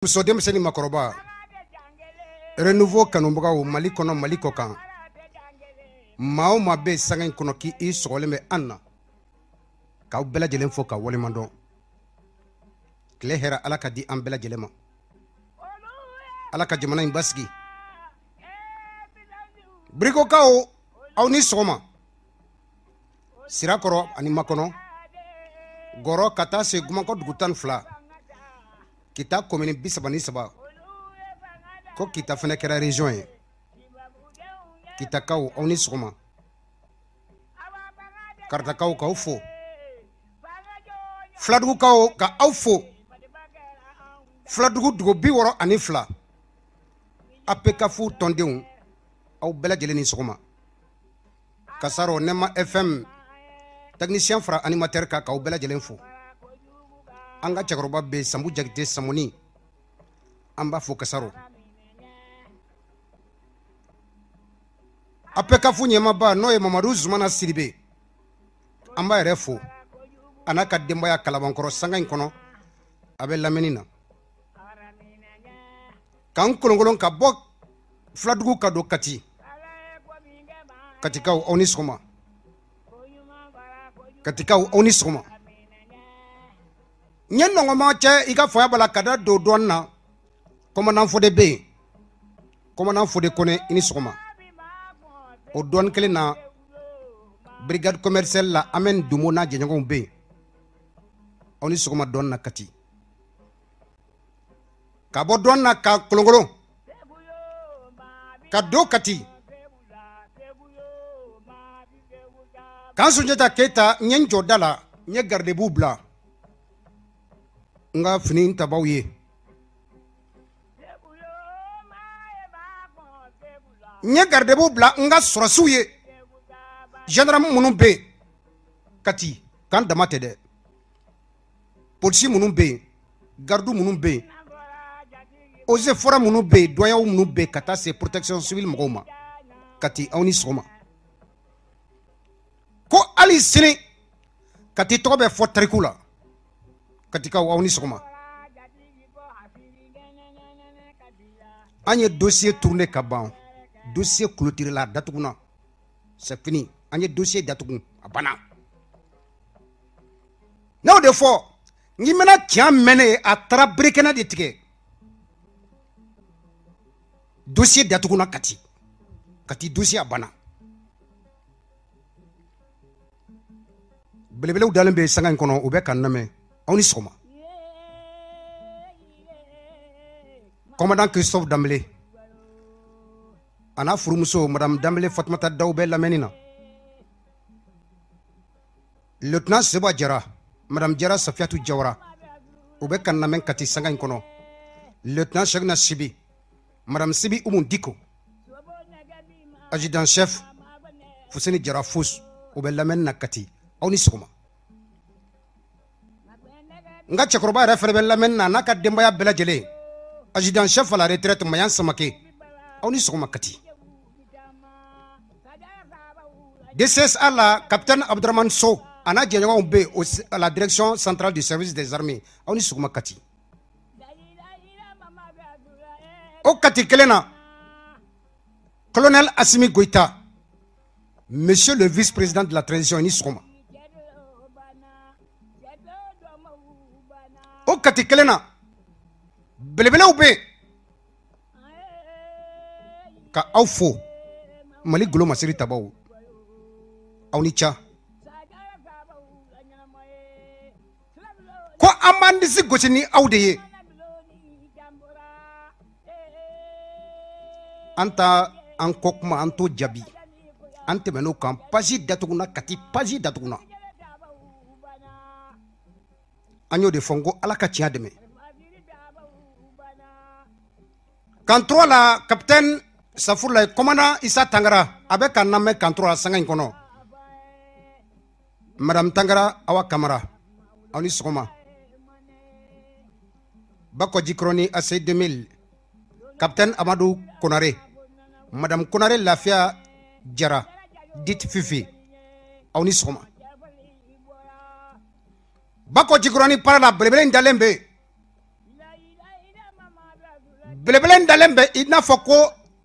So denmisɛnnin makɔrɔba Renouveau kanubagaw Mali kɔnɔ Mali kɔ kan maa o maa bɛ sanga in kɔnɔ k'i sɔgɔlen bɛ an na k'aw bɛɛ lajɛlen fo ka waleɲuman dɔn tile hɛrɛ Ala ka di an bɛɛ lajɛlen ma Ala ka jamana in basigi birikokaw aw ni sɔgɔma Sirakɔrɔ ani Makɔnɔ Gɔrɔ ka taa se Gumakɔ dugu 12 Kita commune 33 ko Kita fana kɛra région ye Kitakaw aw ni sɔgɔma Karatakaw k'aw fo Filadugukaw ka aw fo Filadugu dugu 62 APKFU tɔndenw aw bɛɛ lajɛlen ni sɔgɔma Kasaro Nema FM technicien fara animateur ka k'aw bɛɛ lajɛlen fo an ka cɛkɔrɔba bɛ Sambu Jakite Samoni an b'a fo Kasaro APKFU ɲɛmaaba n'o ye Mamadu Zumana Siribe an b'a yɛrɛ fo a n'a ka denbaya Kalabankɔrɔ sanga in kɔnɔ a bɛ lamɛnni na k'an kolonkolon ka bɔ Filadugu ka don Kati Katikaw aw ni sɔgɔma Katikaw aw ni sɔgɔma nye nɔngɔma cɛ I ka fɔya bala ka da don dɔɔnin na Commandant Fode bɛ yen Commandant Fode Kone I ni sɔgɔma o dɔɔnin kelen na brigade commerciale la Amen Dumo n'a jɛɲɔgɔnw bɛ yen aw ni sɔgɔma dɔɔnin na Kati ka bɔ dɔɔnin na ka kolonkolon ka don Kati k'an Sunjata Keyita n ye n jɔ da la n ye garde-bu bila n ka fini tabaw ye n ye garde-bu bila n ka sɔrɔsiw ye gendarme minnu bɛ yen Kati k'an dama tɛ dɛ polisi minnu bɛ yen garde minnu bɛ yen eaux et forêts minnu bɛ yen doyens minnu bɛ yen ka taa se protection civile mɔgɔw ma Kati aw ni sɔgɔma ko hali sini Kati tɔgɔ bɛ fɔ tariku la Katikaw aw ni sɔgɔma an ye dossier tourné ka ban dossier clôturé la datuguna c'est fini an ye dossier datugu a banna n'o de fɔ n'i mɛna tiɲɛ mɛnɛ a taara berekɛnɛ de tigɛ dossier datuguna Kati dossier a banna belebelew dalen bɛ sanga in kɔnɔ u bɛ ka lamɛn aw ni sɔgɔma commandant Christophe Dambele a n'a furumuso madame Dambele Fatumata Daw bɛ lamɛnni na lieutenant Seba Jara madame Jara Safiatou Jawara u bɛ ka lamɛn Kati sanga in kɔnɔ lieutenant Cheikhna Sibi madame Sibi Umu Diko adjudant chef Fuseni Jara Fous u bɛ lamɛnni na Kati aw ni sɔgɔma n ka cɛkɔrɔba yɛrɛ fɛnɛ bɛ lamɛnni na n'a ka denbaya bɛɛ lajɛlen adjudant chef à la retraite Mayan Samake aw ni sɔgɔma Kati DCSA la capitaine Abdraman Sow a n'a jɛɲɔgɔnw bɛ à la direction centrale du service des armées aw ni sɔgɔma Kati o Kati kelen na colonel Assimi Goïta monsieur le vice-président de la transition ni sɔgɔma o Kati kelen na belebelew bɛ ka aw fo Mali golo masiri tabaw aw ni ca ko an b'an disi gosi ni aw de ye an ta an kɔ kuma an t'o jaabi an tɛmɛn'o kan page datuguna Kati page datuguna an y'o de fɔ n ko Ala ka tiɲɛ dɛmɛ kan 3 la capitaine Safurula commandant Issa Tangara a bɛ ka lamɛn kan 3 la sanga in kɔnɔ madame Tangara Awa Kamara aw ni sɔgɔma Bakɔji Kroni AC 2000 capitaine Amadou Konare madame Konare Lafiya Jara dit Fifi aw ni sɔgɔma Bako Jikurani para la belebele ndalen be belebelen dalen bɛ i n'a fɔ ko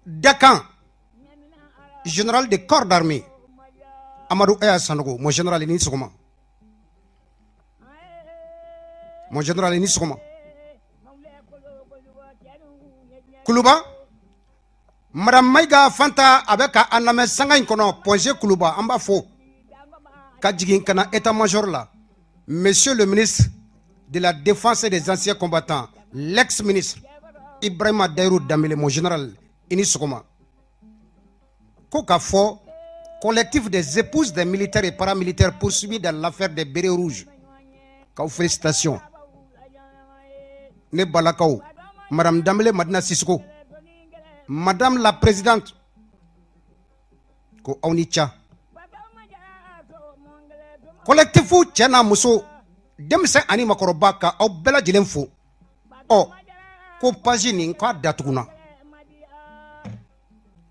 Dakan général de corps d'armée Amadou Aya Sanogo mon général ni sɔgɔma mon général ni sɔgɔma Kuluba Madame Maïga Fanta avec un lamɛ sanga in kɔnɔ Ponge Kuluba an b'a fɔ ka jigin kana état-major là monsieur le ministre de la défense et des anciens combattants l'ex-ministre Ibrahima Dairou Dambélé mon général ini sɔgɔma ko k'a fɔ collectif des épouses des militaires et paramilitaires poursuivis dans l'affaire des bérets rouges kaw félicitations ne balakaw Madame Dambélé Madina Sissoko Madame la présidente ko awnicha collectif cɛna muso denmisɛn ani makɔrɔba ka aw bɛɛ lajɛlen fo ko page nin k'a datuguna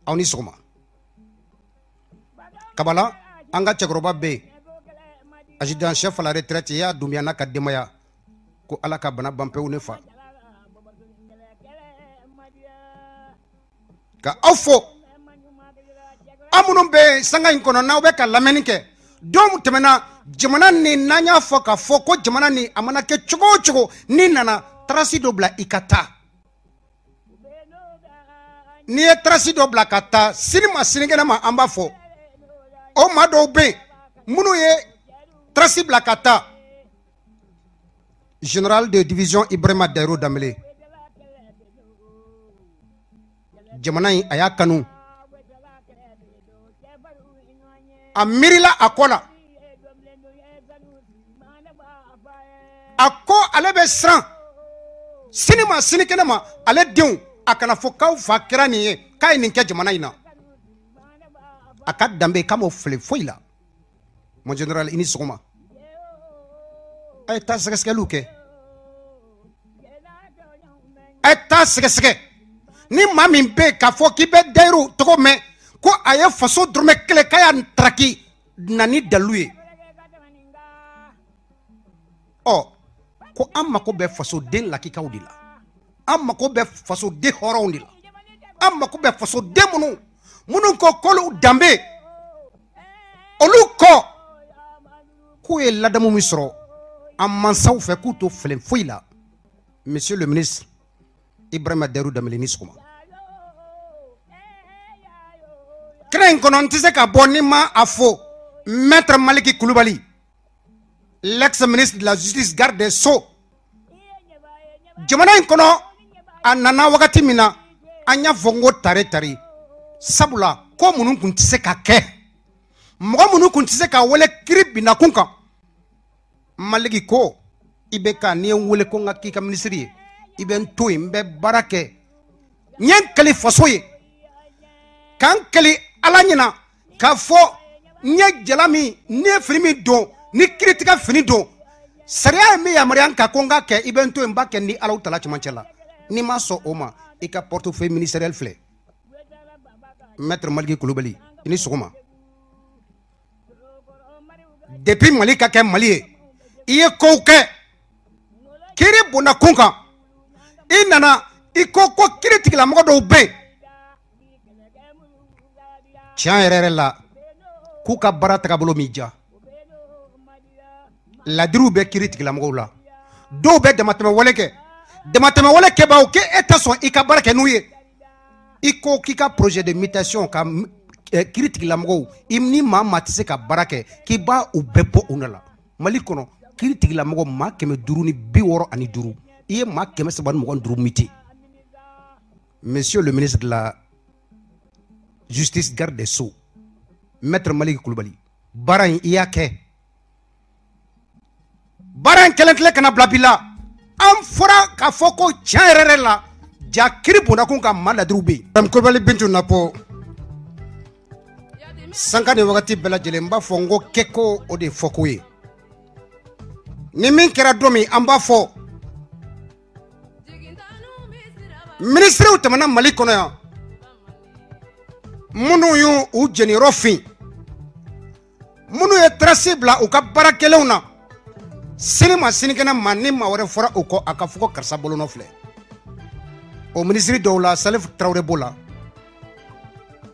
aw ni sɔgɔma kabala an ka cɛkɔrɔba bɛ yen adjudant chef à la retraite y'a dunbiya n'a ka denbaya ko ala ka bana ban pewu ne fa ka aw fo aw minnu bɛ sanga in kɔnɔ n'aw bɛ ka lamɛnni kɛ don tɛmɛna jamana ni n'an y'a fɔ ka fɔ ko jamana ni a mana kɛ cogo o cogo ni nana tarasi dɔ bila i ka taa n'i ye tarasi dɔ bila ka taa sini ma sinikɛnɛ ma an b'a fɔ o maa dɔw bɛ yen minnu ye tarasi bila ka taa général de division Ibrahima Dairou Dambélé jamana in a y'a kanu a miirila a kɔ la a ko ale bɛ siran sini ma sinikɛnɛ ma ale denw a kana fɔ k'aw fa kɛra nin ye k'a ye nin kɛ jamana in na a ka danbe k'a m'o fili foyi la mon général i ni sɔgɔma a ye taa sɛgɛsɛgɛliw kɛ a ye taa sɛgɛsɛgɛ ni maa min bɛ yen k'a fɔ k'i bɛ Dairou tɔgɔ mɛn ko a ye faso dɔrɔmɛ kelen k'a y'a ntaraki na ni dalilu ye ko an mako bɛ fasoden lakikaw de la an mako bɛ fasoden hɔrɔnw de la an mako bɛ fasoden minnu ko k'olu danbe olu kɔ k'u ye ladamu min sɔrɔ an mansaw fɛ k'u to fɛlɛ foyi la monsieur le ministre Ibrahima Dairou Dambélé ni sɔgɔma kɛnɛ in kɔnɔ n tɛ se ka bɔ ni ma a fɔ maître Maliki Kulubali l'ex-ministre de la justice garde des sceaux jamana in kɔnɔ a nana wagati min na an y'a fɔ n ko tare sabula ko minnu tun tɛ se ka kɛ mɔgɔ minnu tun tɛ se ka wele kiri binakun kan Maliki ko i bɛ ka n'i ye n wele ko n ka k'i ka minisiri ye i bɛ n to yen n bɛ baara kɛ n ye n kɛli faso ye k'an kɛli ala ɲɛna k'a fɔ n ye jala min n ye fini min don ni kiritigɛ fini don sariya ye min yamaruya kan ko n k'a kɛ i bɛ n to yen n b'a kɛ ni alaw tala cɛmancɛ la n'i ma sɔn o ma i ka portefeuille ministériel filɛ maître Maliki Kulubali i ni sɔgɔma depuis Mali ka kɛ Mali ye i ye kow kɛ kiri bonda Kunkan i nana i ko kiri tigilamɔgɔ dɔw bɛ yen tiɲɛ yɛrɛ yɛrɛ la k'u ka baara tagabolo min ja ladiriw bɛ kiri tigilamɔgɔw la dɔw bɛ damatɛmɛwale kɛ damatɛmɛwale kɛbaaw k'e tɛ sɔn i ka baara kɛ n'u ye i ko k'i ka projet de mutation ka kiri tigilamɔgɔw i ni maa tɛ se ka baara kɛ k'i b'a u bɛɛ bɔ u la Mali kɔnɔ kiri tigilamɔgɔ maa 565 i ye maa 325 miti monsieur le ministre de la justice garde des sceaux maître Maliki Kulubali baara in i y'a kɛ baara in kelen kana bila bi la an fɔra k'a fɔ ko tiɲɛ yɛrɛ la ja kiri bondakun ka maa ladiriw bɛ yen madame Kulubali Bintu Napo sanka ni wagati bɛɛ lajɛlen n b'a fɔ n ko kɛko o de ye fɔko ye ni min kɛra don min an b'a fɔ ministrew tɛmɛna Mali kɔnɔ yan minnu y'u jeniyɔrɔ fin minnu ye tracé bila u ka baarakɛlenw na sini ma sinikɛnɛ ma ni maa wɛrɛ fɔra u kɔ a ka fɔ ko karisa bolonɔ filɛ au ministre de la Salif Traoré Bola,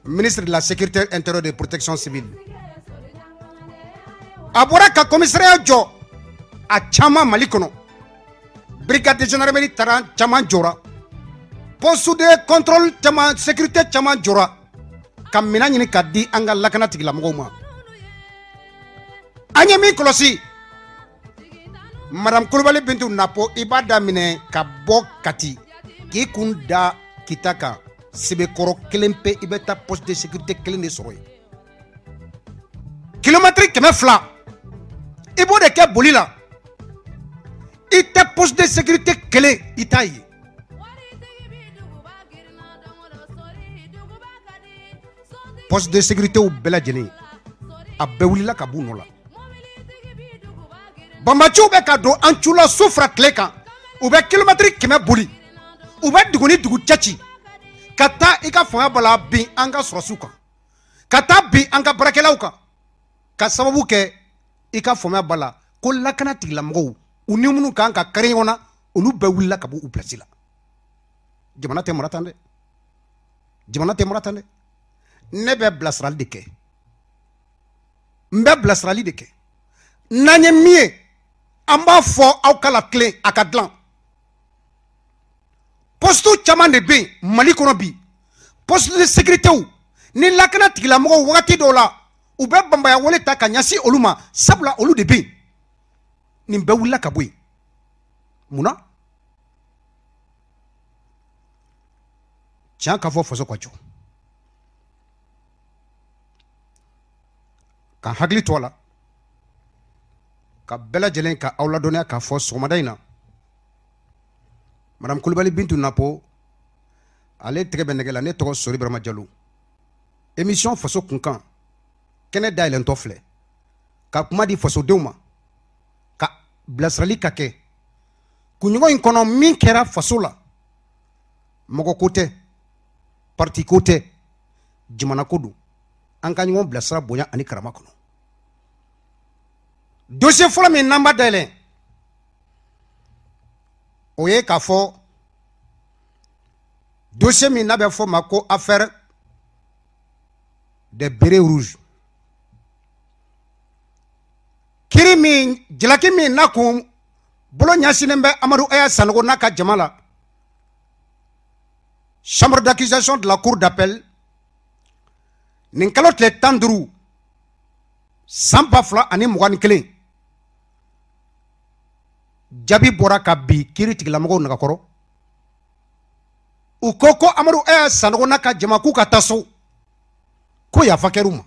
ministre de la Sécurité intérieure et de Protection civile. Abora ka commissariat jo a chama malikono. Brigade de gendarmerie taran chama jora. Poste de contrôle chama sécurité chama jora. Kam mina nyini kadi anga lakana tigila mgoma. Anyami kolosi. Madame Koulibaly Bintou Napo ibada mine ka bo kati. Ki kunda kitaka sibe koro kelempe ibeta poste de sécurité kelen de soroy. Kilomètre keme fla. Ibo de ke bolila. Ite poste de sécurité kele itayi. Poste de sécurité ou bela jeni. A bewulila ka bu nola. Bambachou be ka do anchula soufra kleka. Ou be kilomètre keme boli. Ou be duguni dugu tchachi. Kata ika fanga bala bi anga sorosuka. Kata bi anga brakelauka. Ka sababu ke ika fanga bala ko lakana tigila mgo uni munu kan ka kariyona olu be willa ka bu u place la. Jamana te moratande. Jamana te moratande. Ne be blasral de ke. Mbe blasrali de ke. Nanye mie amba fo au kala clé akadlan. Poste chaman de be Mali kono bi. Poste de sécurité ou ni lakana tigila mgo wati do la ou be bambaya wole ta kanyasi oluma sabla olu de be. Ni be willa kabui. Muna tiens ka fo Fasso kwacho. Ka hagli tola ka bela jelen ka awla donia ka fo somadaina Madame Koulibaly Bintou Napo ale tege benegela ne to sori brama jalou émission Fasso Kunkan kene dailen tofle ka kuma di Fasso deuma ka blasrali kake kunyugo inkono min kera Fasso la mogo kote parti kote jimana kodu anka nyugo blasra bonya ani karama kono dossier fola min namba dailen oye ka fo dossier min nabe fo mako affaire des bérets rouges kiri min jilaki min nakum bolo nyasinembe Amadou Aya Sanogo naka jamala chambre d'accusation de la cour d'appel ninkalote le tandru samba fla ani mugani kelen jabi bora ka bi kiri tigila mɔgɔw nagakɔrɔ u ko Amadou Aya Sanogo naka jama k'u ka taa so ko yafa kɛr'u ma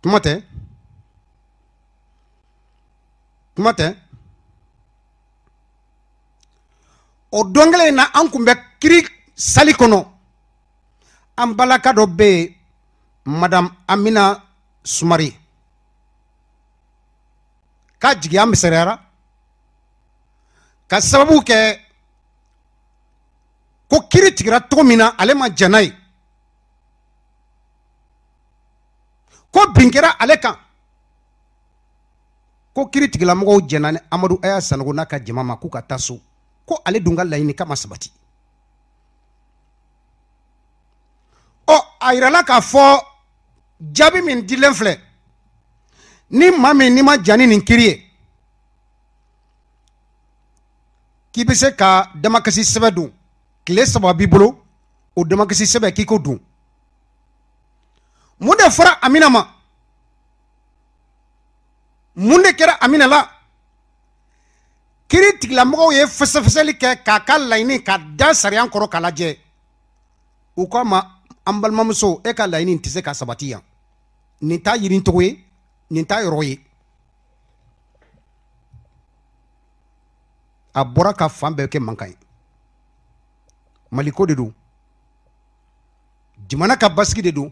kuma tɛ o don kelen na an kun bɛ kiri sali kɔnɔ an balaka dɔ bɛ yen Madame Amina Sumari ka jigiya misɛrɛyara ka sababu kɛ ko kiri tigira cogo min na ale ma jɛn n'a ye ko bin kɛra ale kan ko kiri tigilamɔgɔw jɛnna ni Amadou Aya Sanogo n'a ka jama ma k'u ka taa so ko ale dun ka laɲini kama sabati a yirala k'a fɔ jaabi min dilen filɛ ni maa min n'i ma jani nin kiri ye k'i bɛ se ka damakasi sɛbɛn dun tile 3 b'i bolo o damakasi sɛbɛn k'i ko dun mun de fɔra Amina ma mun de kɛra Amina la kiri tigilamɔgɔw ye fɛsɛfɛsɛli kɛ k'a ka laɲini ka da sariya kɔrɔ k'a lajɛ u k'a ma an balimamuso e ka laɲini tɛ se ka sabati yan nin t'a yirincogo ye nin t'a yɔrɔ ye a bɔra ka fan bɛɛ kɛ mankan ye maliko de don jamana ka basigi de don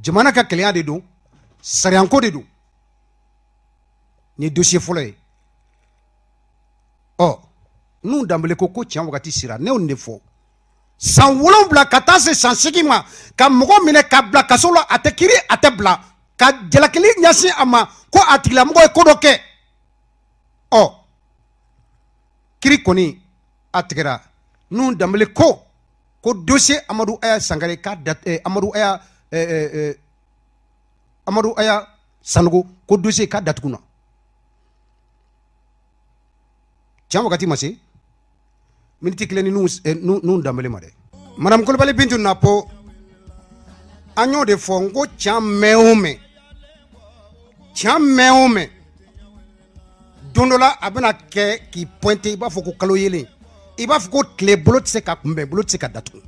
jamana ka kɛlɛya de don sariyanko de don ni dossier fɔlɔ ye n'u danbele ko tiɲɛ wagati sera ne y'o de fɔ san 7 ka taa se san 8 ma ka mɔgɔ minɛ ka bila kaso la a tɛ kiri a tɛ bila ka jalakili ɲɛsin a ma ko a tigilamɔgɔ ye ko dɔ kɛ kiri koni atigera nun damle ko dossier Amadou Aya Sangare ka Amadou Aya Sanogo ko dossier ka datkuna tiam wakati masi miniti kileni nun damle made madame Kolbali Bintu Napo agno de fongo tiam meome dondola abena ke ki pointe iba foko kalo yele iba foko kle bolot se ka kumbe bolot se ka datu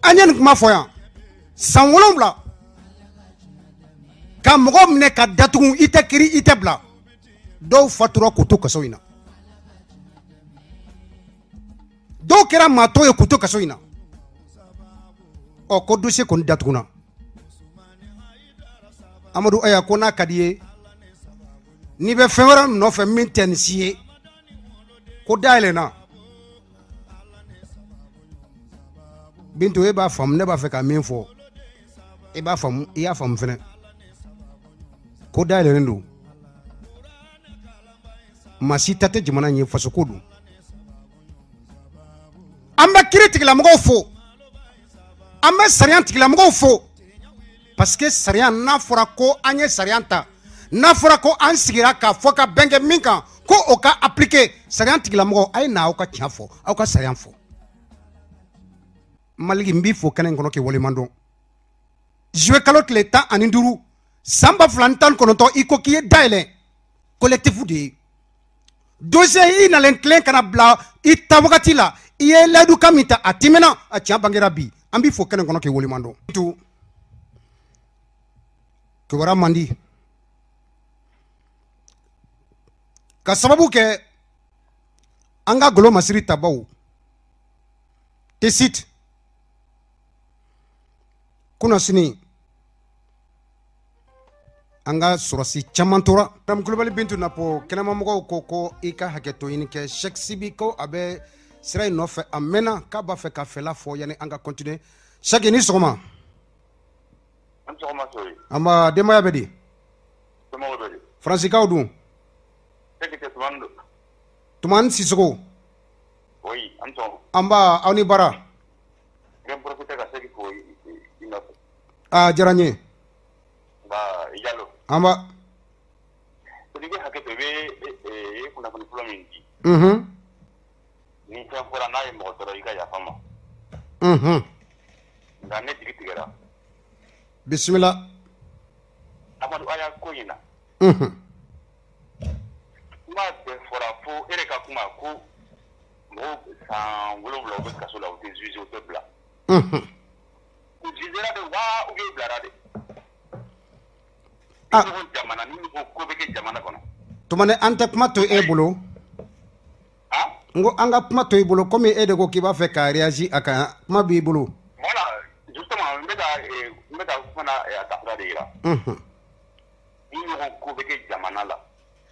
anyen kuma foya san wolonbla ka mogo mne ka datu ite kiri ite bla do fatura kuto kaso ina do kera mato ye kuto kaso ina o ko dossier kon datuna Amadou Aya kona kadiye ni be fewra no fe mintensiye ko daile na Bintu e ba fam ne ba fe ka min fo e ba fam ya fam fene ko daile ndu masita te jumana nyi faso kodu amba critique la mo fo amba sariant la mo fo parce que sariya n'a fɔra ko an ye sariya ta n'a fɔra ko an sigira ka fɔ ka bɛn kɛ min kan ko o ka appliquer sariya tigilamɔgɔw a ye na aw ka tiɲɛ fɔ aw ka sariya fɔ Maliki n b'i fo kɛnɛ in kɔnɔ k'i waleman dɔn juillet kalo tile 15 san 2019 i ko k'i ye dayɛlɛ collectif de ye dossier i nalen tilen kana bila i ta wagati la i ye layidukan min ta a tɛmɛna a tiɲɛ bangera bi an b'i fo kɛnɛ in kɔnɔ k'i waleman dɔn kiwara mandi ka sababu kɛ an ka golo masiri tabaw te site kuna sini an ka sɔrɔsi caman tora Madame Kulibali Bintu Napo kɛnɛmamɔgɔw ko i ka hakɛto ɲini kɛ Cheikh Sibi ko a bɛ sira in nɔfɛ a mɛnna k'a b'a fɛ ka fɛla fɔ yani an ka continuer Cheikh ni sɔgɔma Amba demaya bedi Fransikaw dun Tuman Sisoko Amba awni bara jaranye Amba Bismillah Amadou Aya koyina ma be fora fo ere ka kuma ko mo san wolonwula be kaso la o te juge o te bla ko jizera de wa o be blara de ko jamana ni ko be ke jamana kono to mane anta kuma to e bolo ngo anga kuma to e bolo comme e de ko ki ba fe ka réagir aka kuma bi bolo voilà justement meda fana ya tafra de ira ni ko be ke jamana la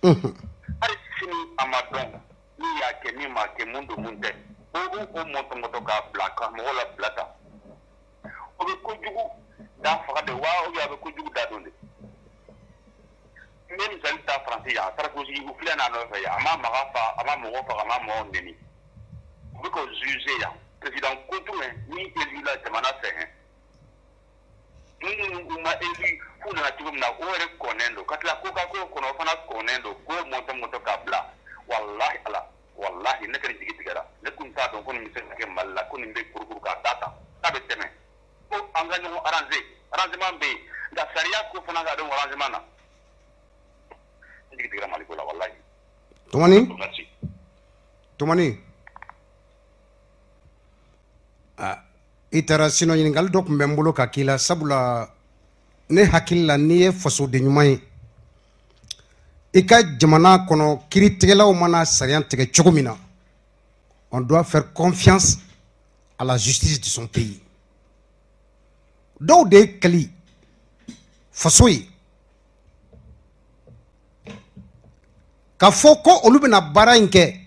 ari sini amadon ni ya ke ni ma ke mundu munde o moto ka blaka mo la blata o be ko jugu da fa de wa o ya be ko jugu da donde même zalta français ya sara ko ji u flena no fa ya ama magafa ama mo fa ama mo neni ko ko juger ya président ko tume ni élu la jamana fait uma élu pour na tigum na o re konendo katla ko ka ko kono fana konendo ko moto kabla wallahi ne kan jigi tigara ne kun ta don ko mi sen ke malla ko ni be kurkuru ka data tabe teme ko anganya mo arrangement be da sharia ko fana ga don arrangement na jigi tigara maliko la wallahi tumani itara sino ɲiningali dɔ kun bɛ n bolo ka k'i la sabula ne hakili la n'i ye fasoden ɲuman ye i ka jamana kɔnɔ kiiritigɛlaw mana sariya tigɛ cogo min na on doit faire confiance à la justice de son pays dɔw de ye kali faso ye ka fɔ ko olu bɛna baara in kɛ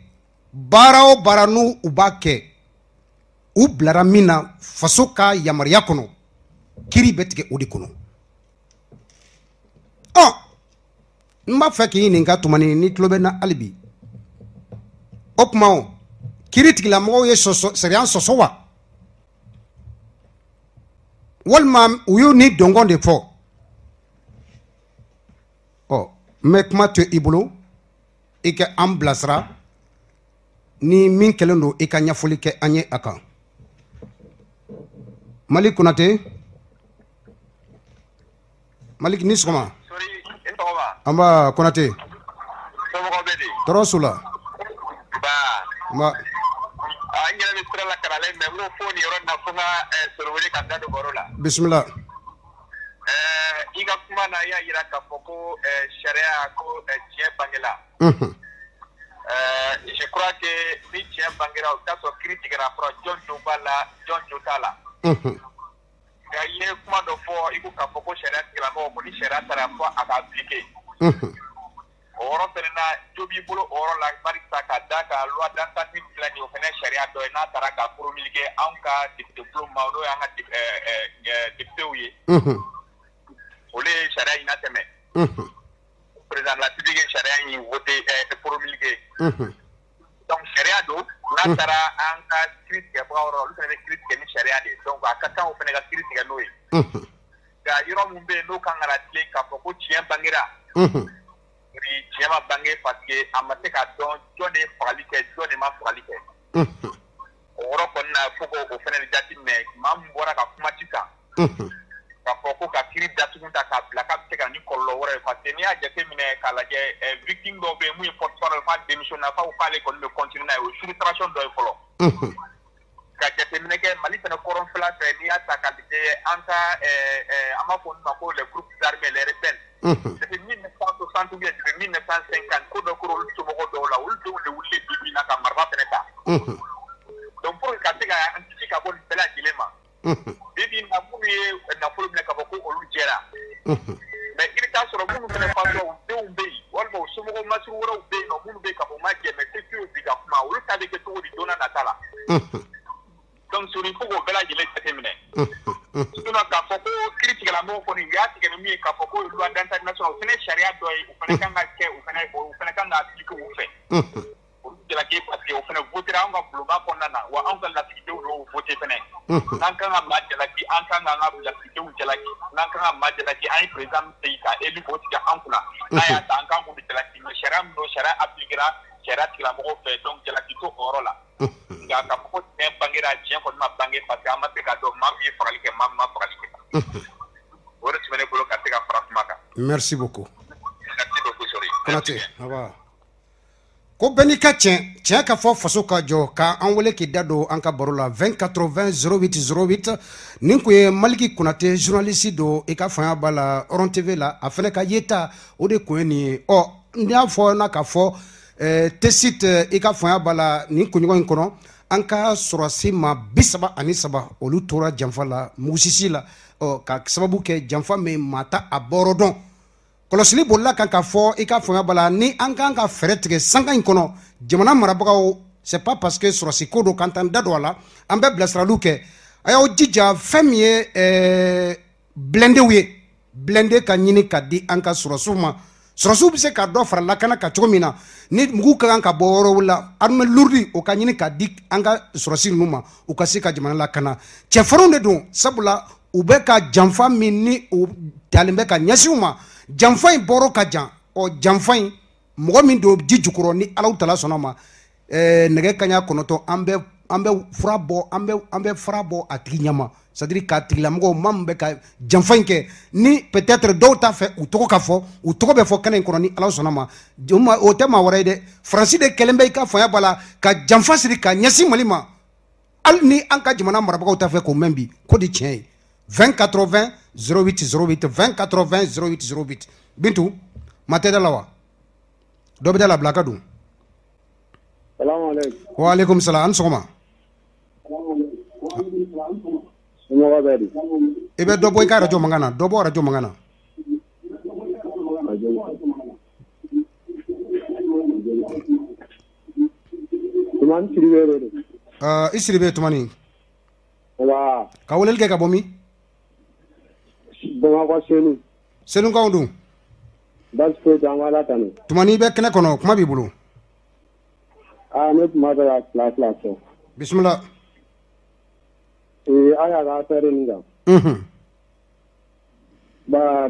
baara o baara n'u u b'a kɛ u bilara min na faso ka yamaruya kɔnɔ kiiri bɛ tigɛ o de kɔnɔ m'a fɛ k'i ɲininka tumani ni tulo bɛ na hali bi o kuma o kiiri tigilamɔgɔw ye sariya sɔsɔ wa walima u y'u ni dɔngɔn de fɔ ɔ n bɛ kuma to i bolo i ka an bilasira ni min kɛlen don i ka ɲɛfɔli kɛ an ye a kan Malik Konate Malik ni sɔgɔma Amba Konate tɔɔrɔ su la ba an yɛrɛ bɛ sira la karalen mɛ n ko fo nin yɔrɔ in na fo n ka sɔrɔwele ka da don baro la bisimila i ka kuma na i y'a yira k'a fɔ ko sariya ko tiɲɛ bangela je crois que ni tiɲɛ bangera o t'a sɔrɔ kiiri tigɛra fɔlɔ jɔn jo b'a la jɔn jo t'a la nka i ye kuma dɔ fɔ i ko k'a fɔ ko sariya tigilamɔgɔ ko ni sariya taara fɔ a ka appliquer o yɔrɔ fɛnɛ na jo b'i bolo o yɔrɔ la barisa ka da ka loi d'entente filɛ nin o fɛnɛ sariya dɔ ye n'a taara ka promulguer anw ka député bulon ma n'o y'an ka députéw ye olu ye sariya in latɛmɛ président de la République ye sariya in voté promulguer donc sariya don n'a taara an ka kiiri tigɛbagaw yɔrɔ olu fɛnɛ bɛ kiiri tigɛ ni sariya de ye donc a ka kan o fɛnɛ ka kiiri tigɛ n'o ye nka yɔrɔ mun bɛ yen n'o kan ka na tilen k'a fɔ ko tiɲɛ bangera tiɲɛ ma bange parce que a ma se k'a dɔn jɔn de ye fagali kɛ jɔn de ma fagali kɛ o yɔrɔ kɔni na fo k'o fɛnɛ de jateminɛ maa min bɔra ka kuma sisan k'a fɔ ko ka kiiri datugu ta k'a bila k'a bɛ se ka ni kɔlɔlɔ wɛrɛ ye parce que n'i y'a jateminɛ k'a lajɛ victime dɔw bɛ yen mun ye porte-parole f'a démission na f'a ko k'ale kɔni bɛ continuer n'a ye o ye frustration dɔ ye fɔlɔ ka jateminɛ kɛ Mali fɛnɛ kɔrɔnfɛla fɛ n'i y'a ta k'a lajɛ an ka an b'a fɔ olu ma ko les groupes armés les rebelles depuis 1960 ou bien depuis 1950 ko dɔ kɛra olu somɔgɔw dɔw la olu denw de wulila bi na ka marifa fɛnɛ ta donc pour que ka se ka an kisi ka bɔ nin bɛɛ lajɛlen ma bi na minnu ye nafolo minɛ ka bɔ ko olu jɛra mais i bɛ taa sɔrɔ minnu fɛnɛ fasɔ u denw bɛ yen walima u somɔgɔw masiri wɛrɛw bɛ yen nɔ minnu bɛ yen ka fɔ ma jɛ mais c'est sûr bi ka kuma olu ta bɛ kɛ cogo di don n'a nata la donc sur il faut k'o bɛɛ lajɛlen jateminɛ sinon k'a fɔ ko kiiri tigɛlamɔgɔw kɔni u y'a tigɛ ni min ye k'a fɔ ko loi d'entente nationale o fɛnɛ ye sariya dɔ ye o fɛnɛ kan ka kɛ o fɛnɛ kan ka appliquer u fɛ olu jalaki parce que o fɛnɛ votera anw ka bulonba kɔnɔna na wa anw ka lasigidenw y'o voté fɛnɛ n'an kan ka maa jalaki an kan k'an ka lasigidenw jalaki n'an kan ka maa jalaki an ye président min fɛ yen ka élu k'o tigɛ an kunna n'a y'a ta an kan k'o de jalaki mais sariya min don sariya appliquera sariya tigilamɔgɔw fɛ donc jalaki to o yɔrɔ la nka k'a fɔ ko tiɲɛ bangera tiɲɛ kɔni ma bange parce que an ma se k'a dɔn maa min ye fagali kɛ maa min ma fagali kɛ o de tun bɛ ne bolo ka se ka fara kuma kan merci beaucoup merci beaucoup sori Konate awa ko bɛɛ n'i ka tiɲɛ ka fɔ faso ka jɔ ka an wele k'i da don an ka baro la 20 80 08 08 nin kun ye Maliki Konate journaliste don i ka fanga b'a la Oron TV la a fɛnɛ ka yeta o de kun ye nin ye ɔ n y'a fɔ n'a ka fɔ T-site i ka fanga b'a la nin kunɲɔgɔn in kɔnɔ an ka sɔrɔsi ma 33 olu tora janfa la mugusisi la ka sababu kɛ janfa min maa ta a bɔrɔ dɔn kɔlɔsili bolila kan ka fɔ i ka fanga b'a la ni an kan ka fɛɛrɛ tigɛ sanga in kɔnɔ jamana marabagaw c'est pas parce que sɔrɔsi ko don k'an t'an da don a la an bɛ bilasiraliw kɛ a y'aw jija fɛn min ye blindés ye blindé ka ɲini ka di an ka sɔrɔsiw ma sɔrɔsiw bɛ se ka dɔ fara lakana kan cogo min na ni mugu ka kan ka bɔ yɔrɔw la armée lourde o ka ɲini ka di an ka sɔrɔsi ninnu ma u ka se ka jamana lakana cɛfarinw de don sabula u bɛ ka janfa min ni u dalen bɛ ka ɲɛsin u ma janfa in bɔrɔ ka jan janfa in mɔgɔ min don ji jukɔrɔ ni Alahu Taala sɔnna ma nɛgɛ kaɲa 9 an bɛ fura bɔ a tigi ɲɛma c'est à dire k'a tigilamɔgɔw maa min bɛ ka janfa in kɛ ni peut-être dɔw t'a fɛ u tɔgɔ ka fɔ u tɔgɔ bɛ fɔ kɛnɛ in kɔnɔ ni Ala sɔnna ma o tɛ maa wɛrɛ ye dɛ Faransi de kɛlen bɛ i ka fanga b'a la ka janfa siri ka ɲɛsin Mali ma hali ni an ka jamana marabagaw t'a fɛ k'o mɛn bi ko de tiɲɛ ye 20 80 08 08 20 80 08 08 Bintu ma tɛ da la wa dɔ bɛ da la bila ka don wa alaikum salam an sɔgɔma i bɛ dɔ bɔ i ka radio mankan na dɔ bɔ radio mankan na i Siribe Tumani ka weleli kɛ ka bɔ min Senu kaw dun Basi foyi t'an b'a la tanu. Tuma n'i bɛ kɛnɛ kɔnɔ kuma b'i bolo. Ne tun b'a fɛ ka fila fɔ. Bisimila. A y'a ka affaire nin kan.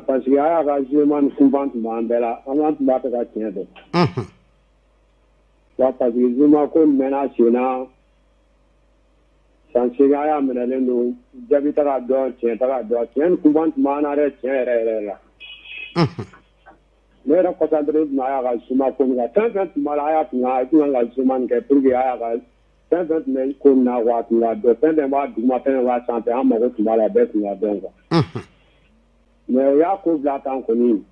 Parce que a y'a ka jugement ni kunfan tun b'an bɛɛ la, an tun b'a fɛ ka tiɲɛ dɔn. Parce que jugement ko mɛnna sen na san 8 a y'a minɛlen don jaabi tɛ ka dɔn tiɲɛ tɛ ka dɔn tiɲɛ ni kunfan tun b'an na dɛ tiɲɛ yɛrɛ la. Ne yɛrɛ concentré tun a y'a ka jugement ko nin kan fɛn fɛn tun b'a la a y'a tun ka jugement nin kɛ pour que a y'a ka fɛn fɛn tun bɛ ko nin na wa a tun ka dɔn fɛn fɛn b'a duguma fɛn fɛn b'a sanfɛ an mago tun b'a la bɛɛ tun ka dɔn quoi. Mais o y'a ko bila tan kɔni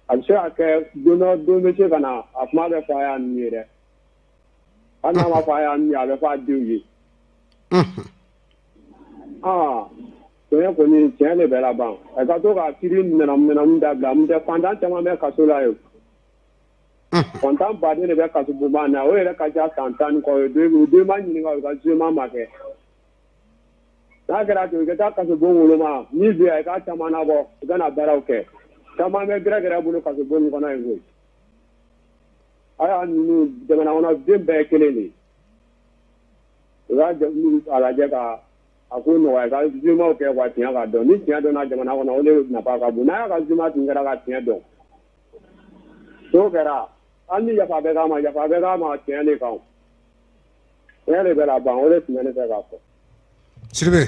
a bɛ se ka kɛ don bɛ se ka na a kuma bɛ fɔ a y'a nin ye dɛ hali n'a ma fɔ a y'a nin ye a bɛ fɔ a denw ye. Tiɲɛ kɔni tiɲɛ de bɛ laban a ka to ka kiiri minɛnw dabila n tɛ fantan caman bɛ kaso la ye fantan baden de bɛ kaso bonba na o yɛrɛ ka ca san 10 ni kɔ ye o den b'a ɲininka o ka jugement ma kɛ n'a kɛra ten i ka taa kaso bon woloma n'i bɛ yan i k'a caman nabɔ i ka na baaraw kɛ caman bɛ gɛrɛ bolo kaso bon nin kɔnɔ yen koyi a y'a ninnu jamana kɔnɔ den bɛɛ ye kelen de o y'a a lajɛ ka a ko nɔgɔya ka jugement kɛ wa tiɲɛ ka dɔn ni tiɲɛ dɔnna jamana kɔnɔ o de nafa ka bon n'a y'a ka jugement tun kɛra ka tiɲɛ dɔn n'o kɛra hali ni yafa bɛ k'a ma tiɲɛ de kan tiɲɛ de bɛ laban o de tun bɛ ne fɛ k'a fɔ. Siribe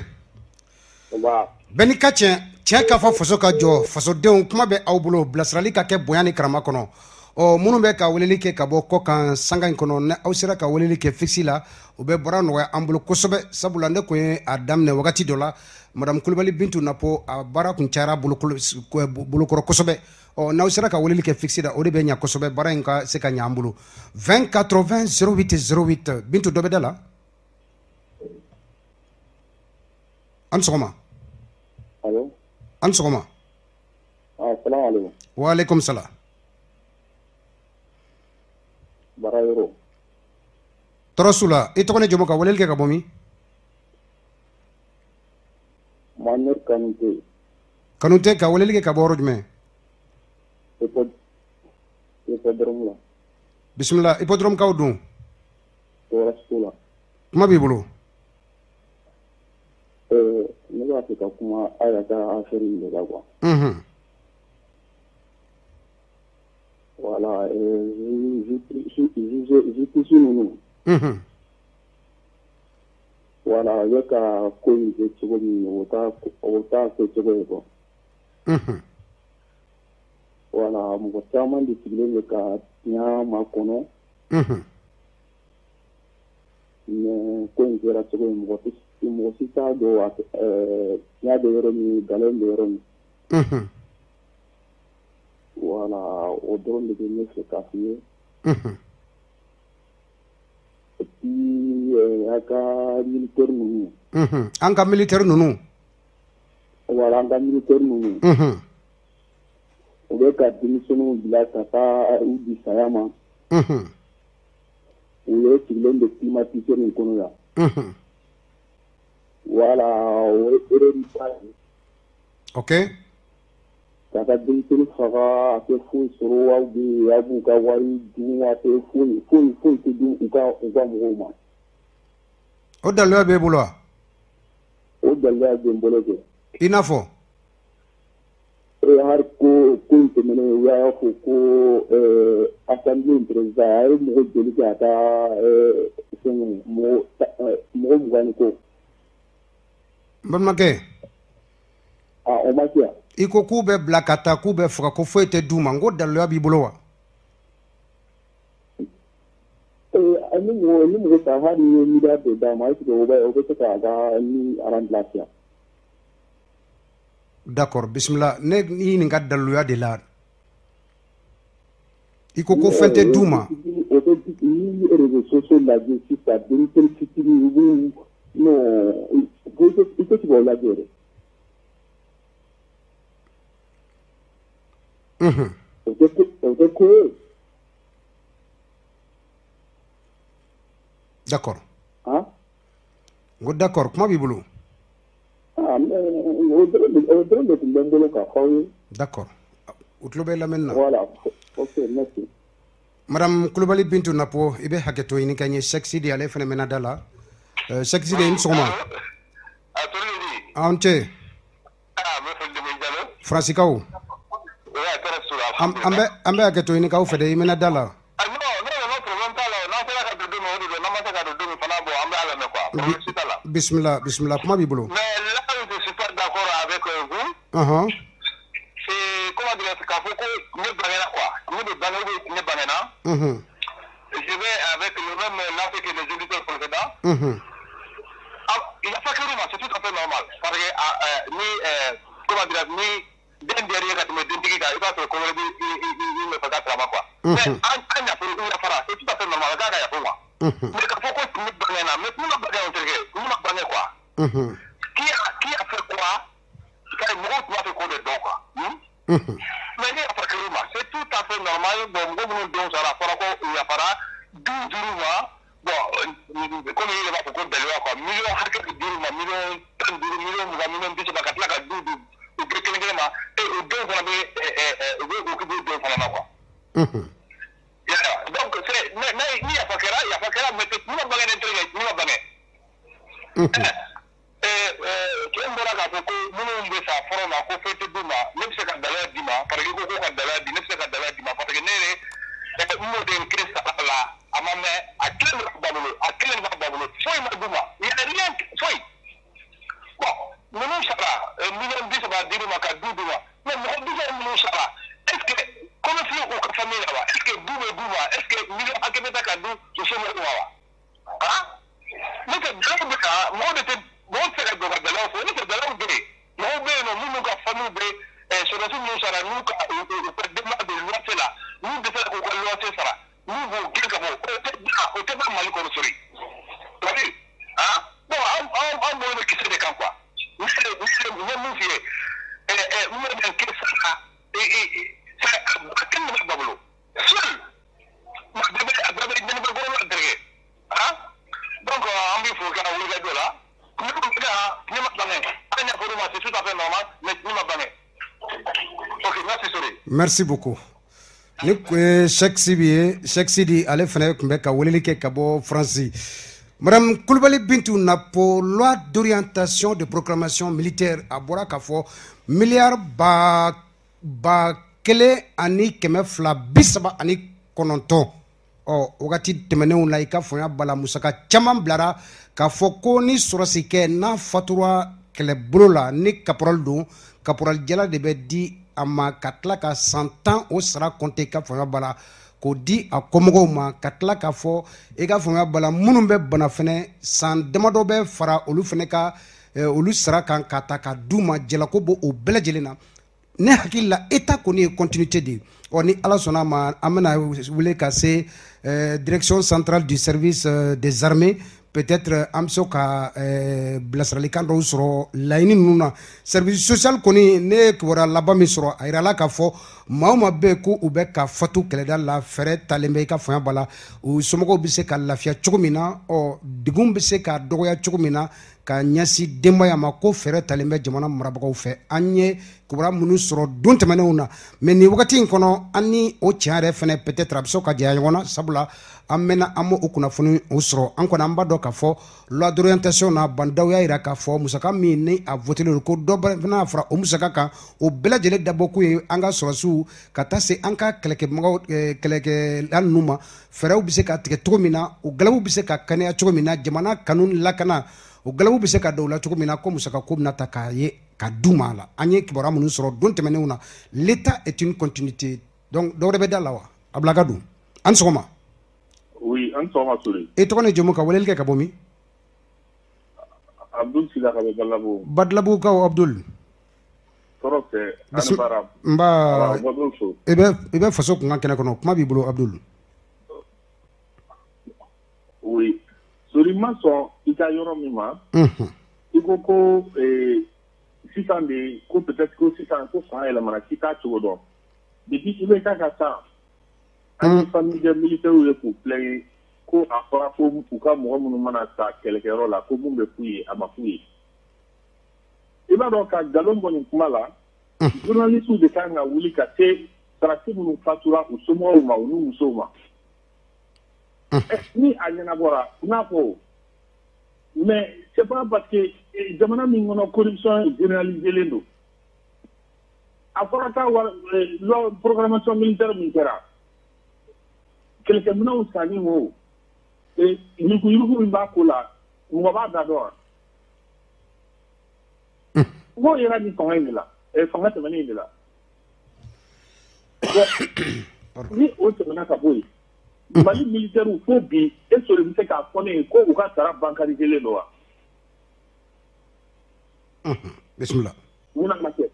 bɛɛ n'i ka tiɲɛ ka fɔ faso ka jɔ fasodenw kuma bɛ aw bolo bilasirali ka kɛ bonya ni karama kɔnɔ minnu bɛ ka weleli kɛ ka bɔ kɔ kan sanga in kɔnɔ ni aw sera ka weleli kɛ fixe la o bɛ baara nɔgɔya an bolo kosɛbɛ sabula ne kun ye a daminɛ wagati dɔ la madame Kulibali Bintu Napo a baara kun cayara bolokɔrɔ kosɛbɛ n'aw sera ka weleli kɛ fixe la o de bɛ ɲɛ kosɛbɛ baara in ka se ka ɲɛ an bolo 20 80 08 08 Bintu dɔ bɛ da la an sɔgɔma. Allo. An sɔgɔma. Salamu alaikum. Wa alaikum salam. Bara yɔrɔ. Tɔɔrɔ su la i tɔgɔ ni jamu ka weleli kɛ ka bɔ min? Mohamed Kanute. Kanute ka weleli kɛ ka bɔ yɔrɔ jumɛn? Hippodrome la. Bisimila hippodrome kaw dun? Tɔɔrɔ su la. Kuma b'i bolo. Ne b'a fɛ ka kuma a yɛrɛ ka affaire in de la quoi. Voilà, justice ninnu. Voilà, u bɛ ka ko in kɛ cogo min o t'a kɛ cogo ye quoi. Voilà, mɔgɔ caman de sigilen bɛ ka tiɲɛ makɔnɔ. Mais ko in kɛra cogo min mɔgɔ si t'a dɔn tiɲɛ bɛ yɔrɔ min nkalon bɛ yɔrɔ min. Voilà, o dɔrɔn de bɛ ne fɛ k'a f'i ye. Et puis a ka militaire ninnu. An ka militaire ninnu. Voilà, an ka militaire ninnu. U bɛ ka denmisɛnninw bila ka taa u di saya ma. U ye sigilen de climatiseur nin kɔnɔ yan. Voilà, o ye erreur ba ye. Ok. K'a ka denmisɛnnin faga a tɛ foyi sɔrɔ aw bɛ a b'u ka wari dun a tɛ foyi tɛ dun u ka mɔgɔw ma. O daliluya b'e bolo wa? O daliluya bɛ n bolo kɛ. I n'a fɔ? Hali ko in tɛmɛnen u y'a fɔ ko assemblée président a ye mɔgɔ joli kɛ a ka mɔgɔ 20 ni ko. N balimakɛ. O ma kɛ. I ko k'u bɛ bila ka taa k'u bɛ faga ko foyi tɛ d'u ma n ko daliluya b'i bolo wa? Ni mɔgɔ ta hali ni ye miliyari de d'a ma est-ce que o bɛ se k'a ka ni rendre lafiya? D'accord, bisimila ne y'i ɲininka daliluya de la. I ko fɛn tɛ d'u ma. O bɛ ni réseaux sociaux lajɛ sisan denmisɛnnin fitinin u b'u non i tɛ k'o lajɛ dɛ. O tɛ ko ye. D'accord. N ko d'accord kuma b'i bolo. O dɔrɔn de tun bɛ n bolo k'a fɔ aw ye. D'accord. o tulo bɛ lamɛnni na. Voilà. Ok, merci. Madame Kulubali Bintu Napo, i bɛ hakɛto ɲini ka ɲɛ Cheikh Sidi ale fana mɛnna da la. Cheikh Sidi i ni sɔgɔma. An cɛ. Faransiikaw. An bɛ hakɛto ɲini k'aw fɛ dɛ i mɛnna da la. Bisimila bisimila kuma b'i bolo. Mais là où je suis pas d'accord avec vous, c'est comment dire k'a fɔ ko ne bangera quoi, ne bangera ou ne bangera. Je vais avec le même lancé que les auditeurs précédents. Il n'y a pas que nous, c'est tout à fait normal. Parce que comment dire ni d'un derrière quand tu me dis qu'il va se couvrir, il me fait travailler quoi. Mais en a pour une affaire, c'est tout à fait normal. Regarde, il y a pour moi. Mais quand faut qu'on ne bangera, mais nous ne bangera quoi. Qui a fait quoi? C'est moi qui a fait quoi de donc quoi. Mais c'est tout à fait normal. Bon, nous donc ça la fera quoi, il y a para 12 jours. Bon, comme il va pour de loi quoi, millions harke de dur, millions 30 millions biso bakatla ka 12 ou quelqu'un ma et au deux on avait au que deux on a quoi. Donc c'est mais il y a pas que là mais nous va gagner intérêt, nous va gagner. Kembora ka ko munu mbe sa forma ko fete duma ne se ka dala dima parce que ko ka dala di ne se ka dala dima parce que nere e mo den krista la amame akelen ba babulo foi ma duma il y a rien foi bon munu sara million bisa ba dima ka duma mais mo bisa munu sara est-ce que comment fait au ka famille là est-ce que duma est-ce que million akebeta ka du so so mo wa hein mais que dama ka mo de bon c'est la drogue de l'enfant, c'est de l'anglais. Nous nous ka famille be sur la nous sara nous ka demande de loi c'est là. Nous de faire ko loi c'est ça. Nous vous quelque bon au tellement mal comme souris. Tu vois? Hein? Bon, on doit qui c'est des camps quoi. Nous nous fier nous même que ça et ça quel le bablo. Seul. Ma bébé ne pas go là. Hein? Donc on veut faut qu'on regarde là. C'est tout à fait normal, mais merci beaucoup. Cheikh Sidi ale fana kun bɛ ka weleli kɛ ka bɔ France. Madame Kulubali Bintu Napo, loi d'orientation de proclamation militaire a bɔra k'a fɔ miliyari ba kelen ani kɛmɛ fila bi saba ani kɔnɔntɔn. Wagati tɛmɛnenw la i ka fɔnya bala musaka caman bilara k'a fɔ ko ni sɔrɔsi kɛ n'a fatura kɛlɛbolo la ni caporal don caporal jala de bɛ di a ma ka tila ka san 10 o sara compter ka fɔnya bala k'o di a kɔmɔgɔw ma ka tila k'a fɔ i ka fɔnya bala minnu bɛ bana fɛnɛ san damadɔ bɛ fara olu fɛnɛ ka olu sara kan ka ta ka d'u ma jalako bɔ o bɛɛ lajɛlen na ne hakili la état kɔni ye continuité de ni ala sɔnna ma an bɛna wele ka se direction centrale du service des armées peut-être an bɛ se ka bilasiralikan dɔw sɔrɔ laɲini ninnu na service social kɔni ne ye kibaruya laban min sɔrɔ a yirala k'a fɔ maa o maa bɛ yen ko u bɛ ka fatu kɛlɛda la fɛɛrɛ talen bɛ i ka fanga bala u somɔgɔw bɛ se ka lafiya cogo min na degun bɛ se ka dɔgɔya cogo min na ka ɲɛsin denbaya ma ko fɛɛrɛ talen bɛ jamana marabagaw fɛ an ye kibaruya minnu sɔrɔ don tɛmɛnenw na mais nin wagati in kɔnɔ an ni o tiɲɛ yɛrɛ fɛnɛ peut-être a bɛ se ka janya ɲɔgɔn na sabula an mɛnna an m'o kunnafoni o sɔrɔ an kɔni an b'a dɔn k'a fɔ loi d'orientation na bandaw y'a jira k'a fɔ musaka min ni a votelen don ko dɔ fana fara o musaka kan o bɛɛ lajɛlen dabɔ kun ye an ka sɔrɔsiw ka taa se an ka kɛlɛkɛla ninnu ma fɛɛrɛw bɛ se ka tigɛ cogo min na o galabu bɛ se ka kɛnɛya cogo min na jamana kanu lakana o galabu bɛ se ka don o la cogo min na ko musaka ko bɛna ta k'a ye ka d'u ma a la an ye kibaruya minnu sɔrɔ don tɛmɛnenw na l'état est une continuité donc dɔw wɛrɛ bɛ da la wa Ablaga dun an sɔgɔma. Oui, an sɔgɔma Sule. E tɔgɔ ni jamu ka weleli kɛ ka bɔ min? Abdul Sida ka bɔ Badalabugu. Badalabugukaw Abdul. Tɔɔrɔ tɛ ani baara. Nba i bɛ faso kunkan kɛnɛ kɔnɔ kuma b'i bolo Abdul. Oui, Sori ma sɔn i ka yɔrɔ min ma. I ko sisan de ko peut-être ko sisan ko fanga yɛlɛmana k'i t'a cogo dɔn. Depuis i bɛ taa ka taa an ni famille militaires ye k'u plaigner ko a fɔra ko u ka mɔgɔ minnu mana ta kɛlɛkɛyɔrɔ la ko mun bɛ f'u ye a ma f'u ye. I b'a dɔn ka nkalon bɔ nin kuma la journalistes de kan ka wuli ka se sarasi minnu fatura u somɔgɔw ma u n'u musow ma ni a ɲɛnabɔra n'a fɔ mais c'est pas parce que jamana min kɔnɔ corruption généralisée don a fɔra k'a loi programmation militaire min kɛra kɛlɛkɛminɛnw sanni o yuruguyurugu min b'a ko la mɔgɔ b'a da dɔn wa n'o yera ni fanga in de la fanga tɛmɛnen in de la ni o tɛmɛna ka bɔ yen Mali militaire fo bi e sɔrɔ bɛ se k'a fɔ ne ye ko u ka sara bancariselen don wa bisimila mun ma kɛ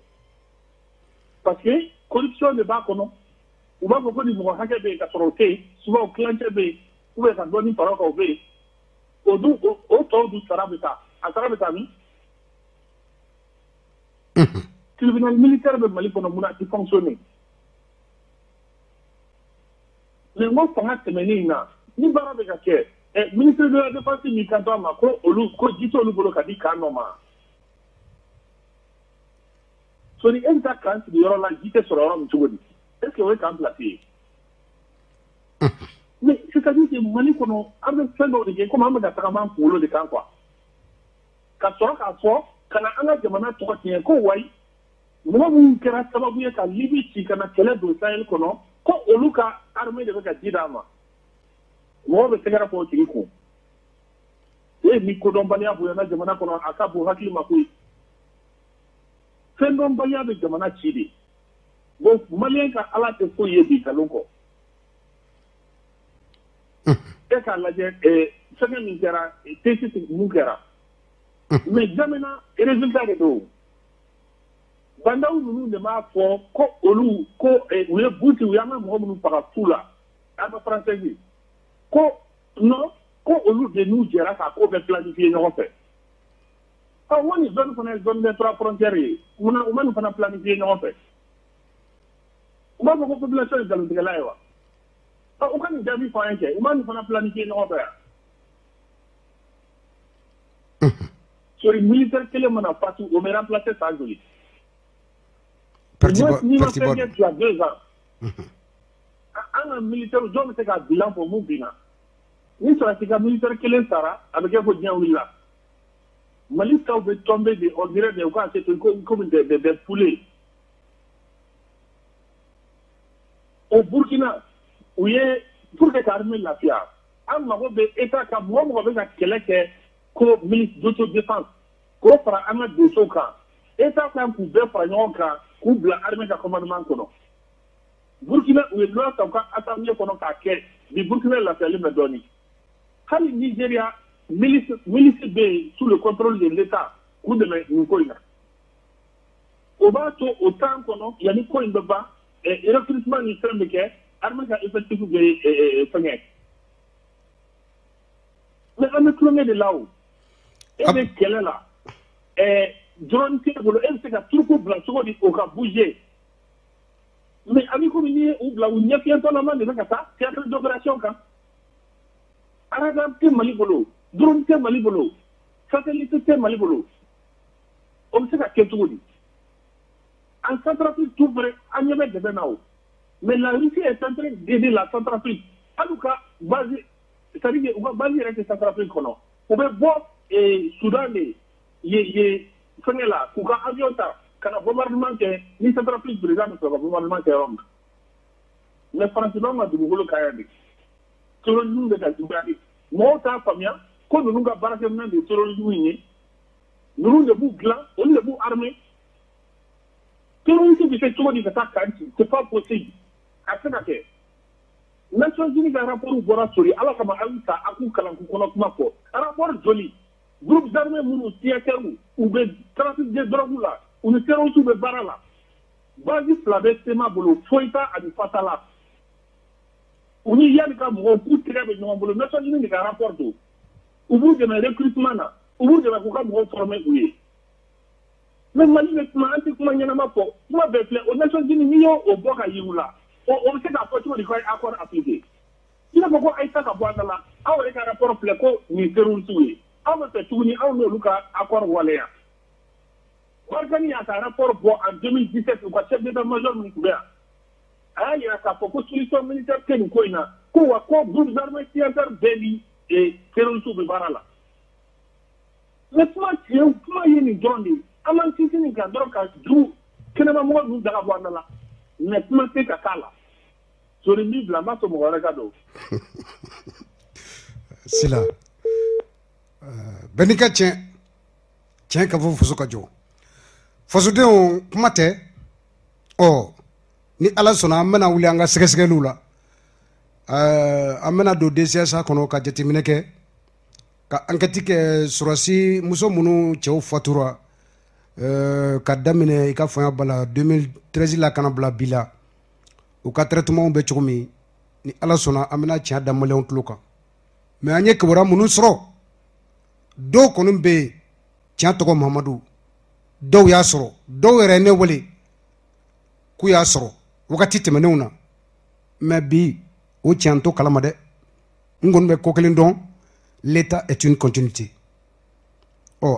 parce que corruption de b'a kɔnɔ u b'a fɔ ko ni mɔgɔ hakɛ bɛ yen ka sɔrɔ o tɛ yen souvent o kilancɛ bɛ yen ou bien ka dɔɔni fara o kan o bɛ yen o dun o tɔw dun sara bɛ taa a sara bɛ taa min tribunal militaire bɛ Mali kɔnɔ mun na a tɛ fonctionner mais n ko fanga tɛmɛnen in na ni baara bɛ ka kɛ ministre de la défense min kan to a ma ko olu ko ji t'olu bolo ka di kan dɔ ma so ni e bɛ taa kan sigi yɔrɔ la ji tɛ sɔrɔ yɔrɔ min cogo di est ce que o ye kan place ye mais c'est-à-dire que Mali kɔnɔ an bɛ fɛn dɔw de kɛ komi an bɛ ka tagama an kunkolo de kan quoi ka sɔrɔ k'a fɔ ka na an ka jamana tɔgɔ tiɲɛ ko wayi mɔgɔ minnu kɛra sababu ye ka Libi ci ka na kɛlɛ don Sahel kɔnɔ ko olu ka armée de bɛ ka ji d'a ma mɔgɔ bɛ sɛgɛrɛ fɔ o tigi kun ni kodɔnbaliya bonyana jamana kɔnɔ a ka bon hakili ma koyi fɛn dɔnbaliya bɛ jamana ci de bon maliyɛn ka ala tɛ foyi ye bi nkalon kɔ e k'a lajɛ fɛngɛ min kɛra tesi mun kɛra mais jamana résultat de don bandaw ninnu de b'a fɔ ko olu ko u ye buti u y'an ka mɔgɔ minnu faga fu la an ka français ko non ko olu de n'u jɛra k'a ko bɛɛ planifier ɲɔgɔn fɛ ɔ n ko nin zone fana ye zone des trois frontières ye munna u ma nin fana planifier ɲɔgɔn fɛ u b'a fɔ ko population ye nkalontigɛla ye wa ɔ u ka nin jaabi fɔ an ye kɛ u ma nin fana planifier ɲɔgɔn fɛ yan sori militaire kelen mana fatu o bɛ remplacer san joli ni ma fɛn kɛ tu as 2 ans an ka militaire jɔn bɛ se ka bilan fɔ mun binna ni sɔrɔsi ka militaire kelen sara a bɛ kɛ ko diɲɛ wulila Mali taw bɛ tomber de on dirait des cas c'est comme des poulets au Burkina u ye pour que ka armée lafiya an mago bɛ état ka mɔgɔ bɛ ka kɛlɛ kɛ ko ministre d'autodéfense k'o fara an ka dosow kan état kan k'u bɛɛ fara ɲɔgɔn kan k'u bila armée ka commandement kɔnɔ Burkina u ye loi ta u ka assemblée kɔnɔ k'a kɛ bi Burkina lafiyalen bɛ dɔɔnin hali Nigeria milice bɛ yen sous le contrôle de l'état k'u dɛmɛ nin ko in na o b'a to o temps kɔnɔ yanni ko in bɛ ban recrutement ni fɛn bɛ kɛ armée ka effectif bɛ fɛngɛ mais an bɛ tulonkɛ de la o e bɛ kɛlɛ la drone tɛ bolo e bɛ se ka turuku bila cogo di o ka bouger mais ani komi n'i ye u bila u ɲɛfiyɛntɔlama de bɛ ka taa théâtre d'opération kan radar tɛ Mali bolo drone tɛ Mali bolo satellite tɛ Mali bolo o bɛ se ka kɛ cogo di en Centrafrique tout vrai an ɲɛ bɛ dɛmɛ na o mais la Russie est en train d'aider la Centrafrique hali u ka base c'est-à-dire que u ka base yɛrɛ tɛ Centrafrique kɔnɔ u bɛ bɔ Soudan de ye fɛngɛ la k'u ka avion ta ka na bombardement kɛ ni Centrafrique président bɛ sɔrɔ ka bombardement kɛ yɔrɔ min mais Faransi b'anw ka dugukolo kan yan de terrorisme bɛ ka juguya de mɔgɔw t'a faamuya ko ninnu ka baarakɛminɛn de ye terrorisme ye ninnu de b'u dilan olu de b'u armé terrorisme bɛ kɛ cogo di ka taa kan ci c'est pas possible a tɛ se ka kɛ Nations Unies ka rapport bɔra sori ala kama a y'u ta a k'u kalan k'u kɔnɔ kuma fɔ rapport joli groupe d'armée minnu siècles u bɛ trafic de drogue la u ni terroristes bɛ baara la base fila bɛ sema bolo Foyita ani Fatala u ni yanni ka mɔgɔw k'u tɛgɛ bɛ ɲɔgɔn bolo Nations Unies de ka rapport don u b'u dɛmɛ recrutement na u b'u dɛmɛ k'u ka mɔgɔw former u ye mais Mali bɛ kuma an tɛ kuma ɲɛnama fɔ kuma bɛɛ filɛ o Nations Unies n'i y'o bɔ ka yiru la o bɛ se k'a fɔ cogo di ko accord appliqué i n'a fɔ ko Aïssa ka bɔ a da la aw yɛrɛ ka rapport filɛ ko nin terroristes ye aw bɛ fɛ tuguni aw n'olu ka accord waleya Mauritanie y'a ka rapport bɔ en 2017 u ka chef d'état-major min tun bɛ yan a y'a yira k'a fɔ ko solution militaire tɛ nin ko in na ko wa ko groupes armés signataires bɛɛ ni terroristes bɛ baara la mais kuma ye nin dɔrɔn de ye an b'an sinsin nin kan dɔrɔn ka du kɛnɛmamɔgɔ ninnu daga bɔ an la mais kuma tɛ ka k'a la sori min bila n b'a sɔn mɔgɔ wɛrɛ ka don sila bɛɛ n'i ka tiɲɛ ka fɔ faso ka jɔ fasodenw kuma tɛ ni ala sɔnna an bɛna wuli an ka sɛgɛsɛgɛliw la an bɛna don DCS kɔnɔ ka jateminɛ kɛ ka enquête kɛ sɔrɔsi muso minnu cɛw fatura ka daminɛ i ka fɔnya bala 2013 la kana bila bi la u ka traitement bɛ cogo min ni ala sɔnna an bɛna tiɲɛ da maliyɛnw tulo kan mais an ye kibaruya minnu sɔrɔ dɔw kɔni bɛ yen tiɲɛ tɔgɔ Mamadu dɔw y'a sɔrɔ dɔw yɛrɛ ne wele k'u y'a sɔrɔ wagati tɛmɛnenw na mais bi o tiɲɛ to kalama dɛ n kɔni bɛ ko kelen dɔn l'état est une continuité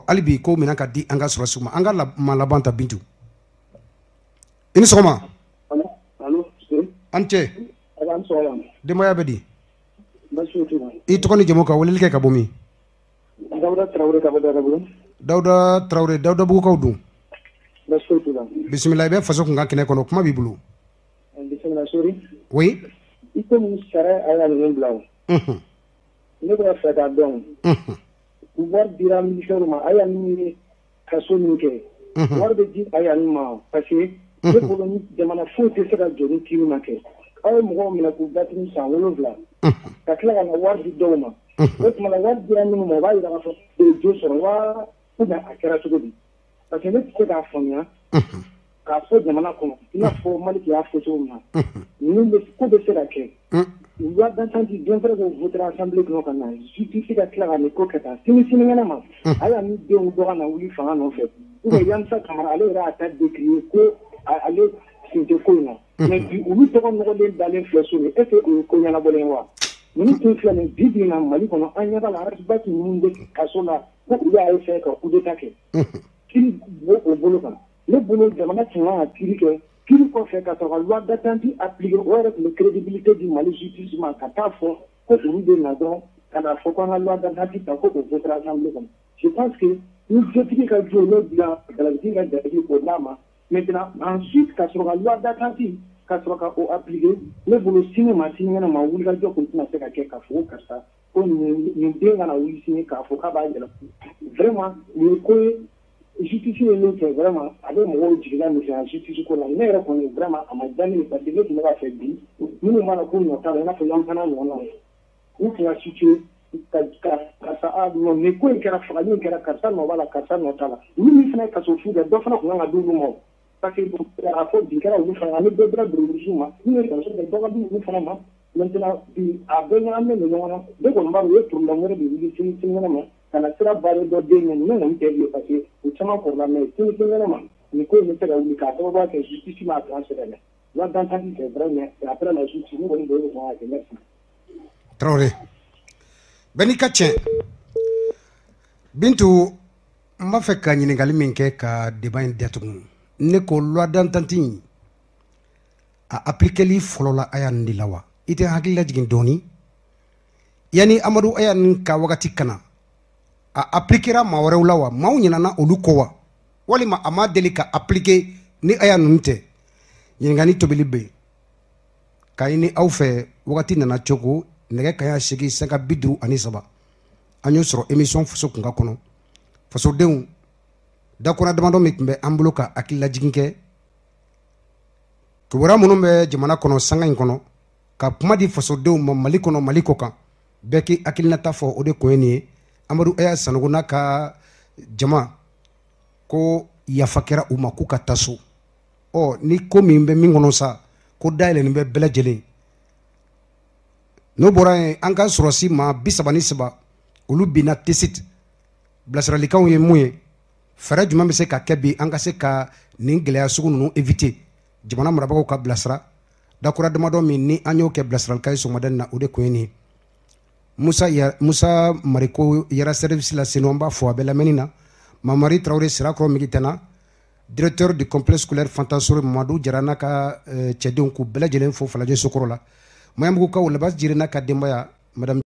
hali bi ko minɛ ka di an ka sɔrɔsiw ma an ka ma laban ta Bintu i ni sɔgɔma an cɛ denbaya bɛ di i tɔgɔ ni jamu ka weleli kɛ ka bɔ min Dawuda Traoré Dawuda Bugukaw dun bisimila i bɛ faso kunkan kɛnɛ kɔnɔ kuma b'i bolo oui i ko min sara a y'a ninnu bila o ne b'a fɛ k'a dɔn wari dira militaire ma a y'a ni kaso min kɛ wari bɛ di a y'a ni ma parce que ne bolo ni jamana foyi tɛ se ka jɔ ni kiri ma kɛ aw ye mɔgɔw minɛ k'u batiri san 7 ka tila ka na wari di dɔw ma o tuma na wari dira minnu ma o b'a yira k'a fɔ jo sɔrɔ wa ou bien a kɛra cogo di parce que ne tɛ se k'a faamuya k'a fɔ jamana kɔnɔ i n'a fɔ Mali y'a fɔ cogo min na ninnu ko bɛ se ka kɛ loi d'entente bien vrai que voter assemblée kɔnɔ ka na justice ka tila ka nin ko kɛ tan sinikɛnɛ ma a y'a ni denw dɔ ka na wuli fanga nɔfɛ ou bien Yamusa Kamara ale yɛrɛ y'a ta décrier ko ale sen tɛ ko in na mais bi olu tɔgɔ nɔgɔlen dalen filɛ so est ce que o ye ko ɲɛnabɔlen wa ninnu tun filɛ nin bi bi in na Mali kɔnɔ an ɲɛ b'a la arabaki ninnu bɛ kaso la ko olu y'a fɛ ka coup d'état kɛ kiri bɔ o bolo kan ne bolo jamana tun kan ka kiri kɛ kiri kɔfɛ ka sɔrɔ ka loi d'entente appliquer o yɛrɛ tun bɛ crédibilité di Mali justice ma ka taa fɔ ko olu bɛ na dɔrɔn ka na fɔ ko an ka loi d'entente ta ko k'o voter assemblée kɔnɔ je pense que ni jotigi ka jo n'o bila galabitigi ka jalaki k'o d'a ma maintenant ensuite ka sɔrɔ ka loi d'entente ka sɔrɔ ka o appliquer ne bolo sini ma sinikɛnɛ ma wulikajɔ kun tɛna se ka kɛ k'a fɔ ko karisa ko nin den kana wuli sini k'a fɔ k'a b'a yɛlɛ vraiment nin ko ye justice ye min kɛ vraiment a bɛ mɔgɔw jigila misɛnya justice ko la ne yɛrɛ kɔni vraiment a ma diya ne ye parce que ne tun bɛ ka fɛ bi minnu b'a la k'u nɔ t'a la i n'a fɔ Yamusana ɲɔgɔnnaw u tun ka situé karisa non nin ko in kɛra fagali in kɛra karisa nɔ b'a la karisa nɔ t'a la olu min fana ye kaso fu kɛ dɔ fana tun kan ka di olu ma parce que a fɔ bi kɛra olu fana ani bɛɛ bɛra bureaucratie ma n'u ye kaso kɛ dɔ ka di olu fana ma maintenant bi a bɛɛ ɲagaminen don ɲɔgɔn na ne kɔni b'a dɔn o ye problème wɛrɛ de wuli sinikɛnɛ ma ka na sira baara dɔ den ɲɛ ne kɔni tɛ bilen parce que o caman kɔrɔla mais sinikɛnɛ ma nin ko in bɛ se ka wuli k'a sababuya kɛ justice ma transféré dɛ loi d'entente c'est vrai mais après la justice ne kɔni bolo sɔn ka kɛ merci. Traoré bɛɛ n'i ka tiɲɛ Bintu n b'a fɛ ka ɲininkali min kɛ ka débat in datugu ne ko loi d'entente in a appliqueli fɔlɔ la a y'a nin de la wa i tɛ hakili lajigin dɔɔni yanni Amadu Aya nin ka wagati kana a appliquera maa wɛrɛw la wa maaw ɲinana olu kɔ wa walima a ma deli ka appliquer ni Aya ninnu tɛ ɲininkali tobili bɛ yen k'a ɲini aw fɛ wagati nana cogo nɛgɛ kaɲa 8:53 an y'o sɔrɔ émission faso kunkan kɔnɔ fasodenw dakura damadɔ min tun bɛ an bolo ka hakili lajigin kɛ kibaruya minnu bɛ jamana kɔnɔ sanga in kɔnɔ ka kuma di fasodenw ma Mali kɔnɔ Mali kɔ kan bɛɛ k'i hakilinata fɔ o de kun ye nin ye Amadu Aya Sanogo n'a ka jama ko yafa kɛra u ma k'u ka taa so ni ko min bɛ min kɔnɔ sa ko dayɛlɛnnen bɛ bɛɛ lajɛlen n'o bɔra yen an ka sɔrɔsi maa 33 olu binna tesit bilasiralikanw ye mun ye fɛɛrɛ jumɛn bɛ se ka kɛ bi an ka se ka nin gɛlɛya sugu ninnu éviter jamana marabagaw ka bilasira dakura damadɔ min ni an y'o kɛ bilasiralikan ye sɔgɔmada in na o de kun ye nin ye Musa Mariko yɛrɛ service la senu an b'a fɔ a bɛ lamɛnni na Mamari Traoré Sirakɔrɔ Migitana directeur du complexe scolaire Fantasore Mamadou Jarana ka cɛdenw k'u bɛɛ lajɛlen fo falajɛ sokoro la Mayamugu kaw labas jirina ka denbaya madame